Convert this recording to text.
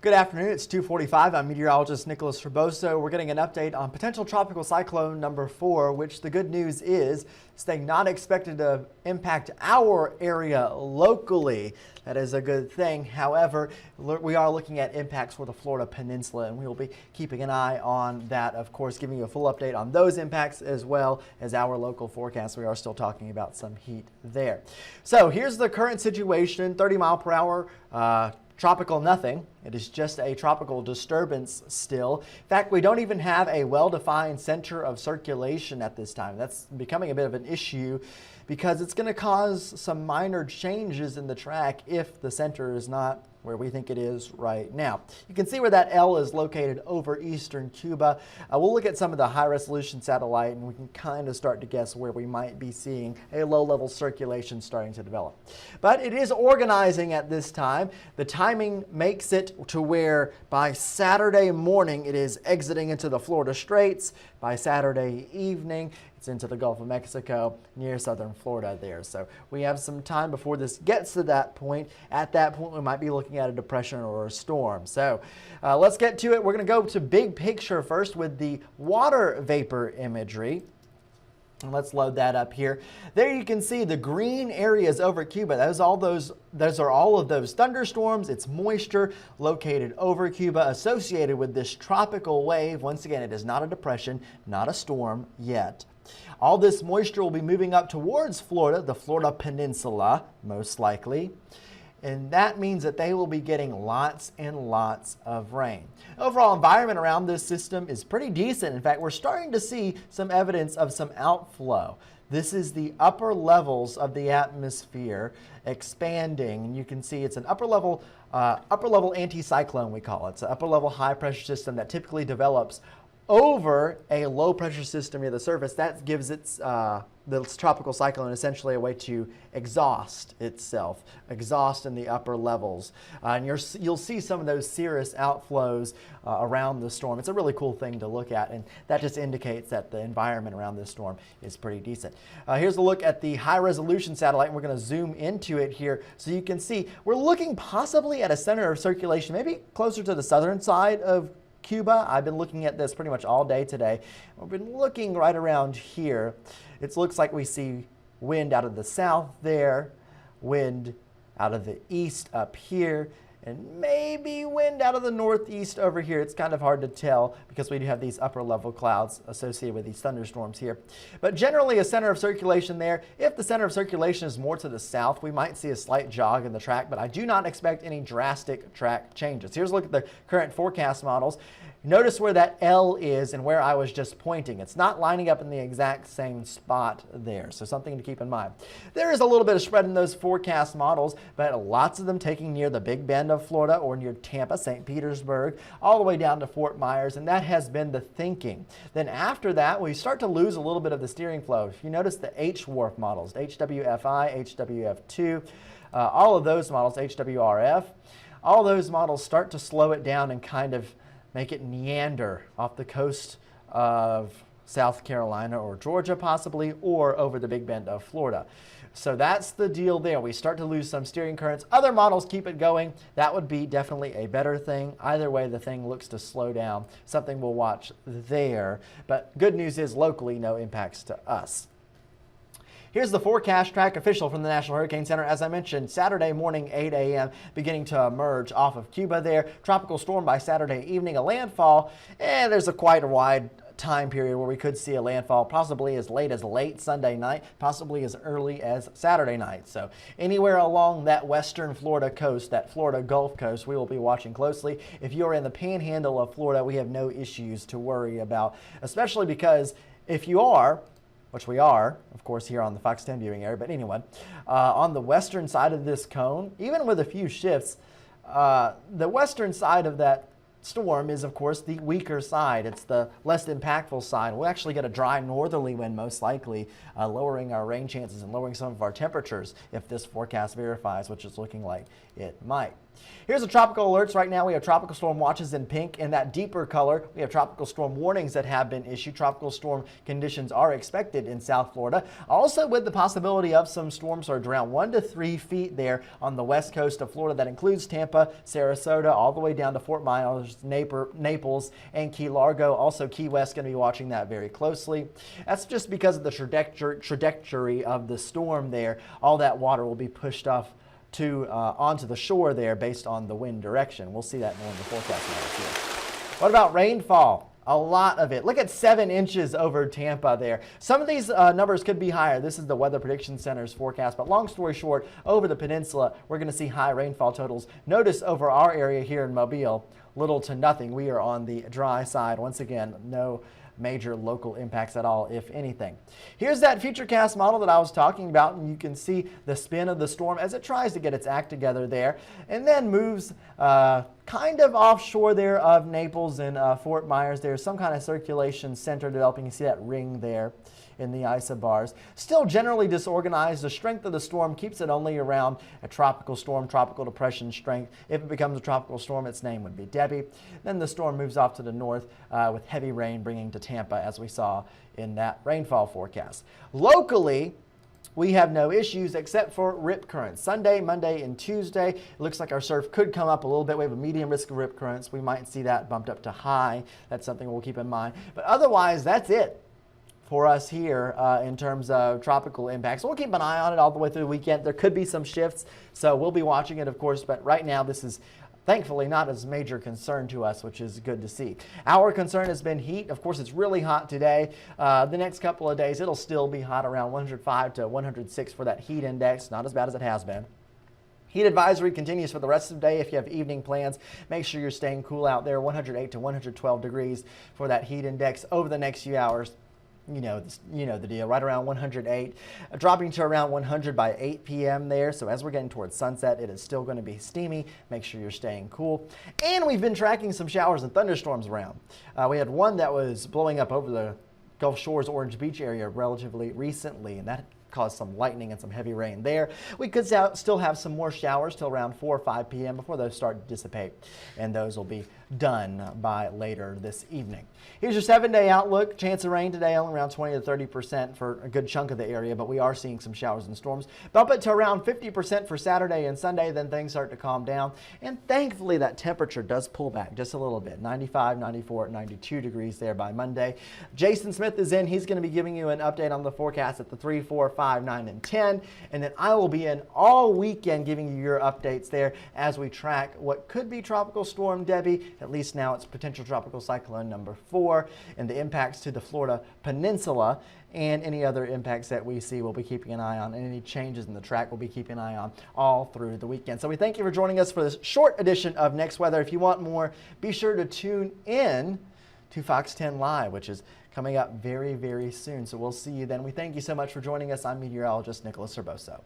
Good afternoon, it's 2:45. I'm meteorologist Nicholas Fraboso. We're getting an update on potential tropical cyclone number 4, which the good news is staying not expected to impact our area locally. That is a good thing. However, we are looking at impacts for the Florida Peninsula, and we will be keeping an eye on that, of course, giving you a full update on those impacts as well as our local forecast. We are still talking about some heat there. So here's the current situation, 30 mile per hour. Tropical nothing. It is just a tropical disturbance still. In fact, we don't even have a well-defined center of circulation at this time. That's becoming a bit of an issue because it's going to cause some minor changes in the track if the center is not where we think it is right now. You can see where that L is located over eastern Cuba. We'll look at some of the high-resolution satellite and we can kind of start to guess where we might be seeing a low-level circulation starting to develop. But it is organizing at this time. The timing makes it to where by Saturday morning it is exiting into the Florida Straits. By Saturday evening, it's into the Gulf of Mexico near southern Florida there. So we have some time before this gets to that point. At that point, we might be looking at a depression or a storm. So let's get to it. We're going to go to big picture first with the water vapor imagery. And let's load that up here. There you can see the green areas over Cuba. Those are all of those thunderstorms. It's moisture located over Cuba associated with this tropical wave. Once again, it is not a depression, not a storm yet. All this moisture will be moving up towards Florida, the Florida Peninsula, most likely. And that means that they will be getting lots and lots of rain. Overall environment around this system is pretty decent. In fact, we're starting to see some evidence of some outflow. This is the upper levels of the atmosphere expanding. And you can see it's an upper level anticyclone, we call it. It's an upper level high pressure system that typically develops over a low pressure system near the surface. That gives its this tropical cyclone essentially a way to exhaust itself, exhaust in the upper levels. And you'll see some of those cirrus outflows around the storm. It's a really cool thing to look at, and that just indicates that the environment around this storm is pretty decent. Here's a look at the high resolution satellite, and we're going to zoom into it here so you can see we're looking possibly at a center of circulation, maybe closer to the southern side of Cuba. I've been looking at this pretty much all day today. We've been looking right around here. It looks like we see wind out of the south there, wind out of the east up here, and maybe wind out of the northeast over here. It's kind of hard to tell because we do have these upper level clouds associated with these thunderstorms here. But generally a center of circulation there. If the center of circulation is more to the south, we might see a slight jog in the track, but I do not expect any drastic track changes. Here's a look at the current forecast models. Notice where that L is and where I was just pointing. It's not lining up in the exact same spot there, so something to keep in mind. There is a little bit of spread in those forecast models, but lots of them taking near the Big Bend of Florida or near Tampa, St. Petersburg, all the way down to Fort Myers, and that has been the thinking. Then after that, we start to lose a little bit of the steering flow. If you notice the HWRF models, HWFI, HWF2, all of those models, HWRF, all those models start to slow it down and kind of make it meander off the coast of South Carolina or Georgia possibly, or over the Big Bend of Florida. So that's the deal there. We start to lose some steering currents. Other models keep it going. That would be definitely a better thing. Either way, the thing looks to slow down. Something we'll watch there. But good news is locally, no impacts to us. Here's the forecast track official from the National Hurricane Center. As I mentioned, Saturday morning, 8 a.m., beginning to emerge off of Cuba there. Tropical storm by Saturday evening, a landfall, and there's a quite a wide time period where we could see a landfall possibly as late as late Sunday night, possibly as early as Saturday night. So anywhere along that western Florida coast, that Florida Gulf Coast, we will be watching closely. If you're in the panhandle of Florida, we have no issues to worry about, especially because if you are, which we are, of course, here on the Fox 10 viewing area, but anyway, on the western side of this cone, even with a few shifts, the western side of that storm is, of course, the weaker side. It's the less impactful side. We'll actually get a dry northerly wind, most likely, lowering our rain chances and lowering some of our temperatures if this forecast verifies, which is looking like it might. Here's the tropical alerts. Right now we have tropical storm watches in pink. In that deeper color, we have tropical storm warnings that have been issued. Tropical storm conditions are expected in South Florida. Also with the possibility of some storm surge around 1 to 3 feet there on the west coast of Florida. That includes Tampa, Sarasota, all the way down to Fort Myers, Naples, and Key Largo. Also Key West going to be watching that very closely. That's just because of the trajectory of the storm there. All that water will be pushed off onto the shore there based on the wind direction. We'll see that more in the forecast numbers here. What about rainfall? A lot of it. Look at 7 inches over Tampa there. Some of these numbers could be higher. This is the Weather Prediction Center's forecast, but long story short, over the peninsula, we're going to see high rainfall totals. Notice over our area here in Mobile, little to nothing. We are on the dry side. Once again, no major local impacts at all, if anything. Here's that futurecast model that I was talking about, and you can see the spin of the storm as it tries to get its act together there, and then moves kind of offshore there of Naples and Fort Myers. There's some kind of circulation center developing. You see that ring there in the isobars. Still generally disorganized. The strength of the storm keeps it only around a tropical storm, tropical depression strength. If it becomes a tropical storm, its name would be Debbie. Then the storm moves off to the north with heavy rain bringing to Tampa, as we saw in that rainfall forecast. Locally, we have no issues except for rip currents. Sunday, Monday, and Tuesday, it looks like our surf could come up a little bit. We have a medium risk of rip currents. We might see that bumped up to high. That's something we'll keep in mind. But otherwise, that's it for us here in terms of tropical impacts. We'll keep an eye on it all the way through the weekend. There could be some shifts, so we'll be watching it, of course, but right now this is thankfully not as major concern to us, which is good to see. Our concern has been heat. Of course, it's really hot today. The next couple of days, it'll still be hot around 105 to 106 for that heat index, not as bad as it has been. Heat advisory continues for the rest of the day. If you have evening plans, make sure you're staying cool out there. 108 to 112 degrees for that heat index over the next few hours. You know the deal, right around 108, dropping to around 100 by 8 p.m. there. So as we're getting towards sunset, it is still going to be steamy. Make sure you're staying cool. And we've been tracking some showers and thunderstorms around. We had one that was blowing up over the Gulf Shores, Orange Beach area relatively recently, and that caused some lightning and some heavy rain there. We could still have some more showers till around 4 or 5 p.m. before those start to dissipate, and those will be done by later this evening. Here's your 7-day outlook. Chance of rain today only around 20 to 30% for a good chunk of the area, but we are seeing some showers and storms. Bump it to around 50% for Saturday and Sunday, then things start to calm down. And thankfully that temperature does pull back just a little bit. 95, 94, 92 degrees there by Monday. Jason Smith is in. He's going to be giving you an update on the forecast at the 3, 4, 5, 9, and 10. And then I will be in all weekend giving you your updates there as we track what could be Tropical Storm Debbie. At least now it's potential tropical cyclone number 4, and the impacts to the Florida Peninsula, and any other impacts that we see we'll be keeping an eye on, and any changes in the track we'll be keeping an eye on all through the weekend. So we thank you for joining us for this short edition of Next Weather. If you want more, be sure to tune in to Fox 10 Live, which is coming up very, very soon. So we'll see you then. We thank you so much for joining us. I'm meteorologist Nicholas Cerboso.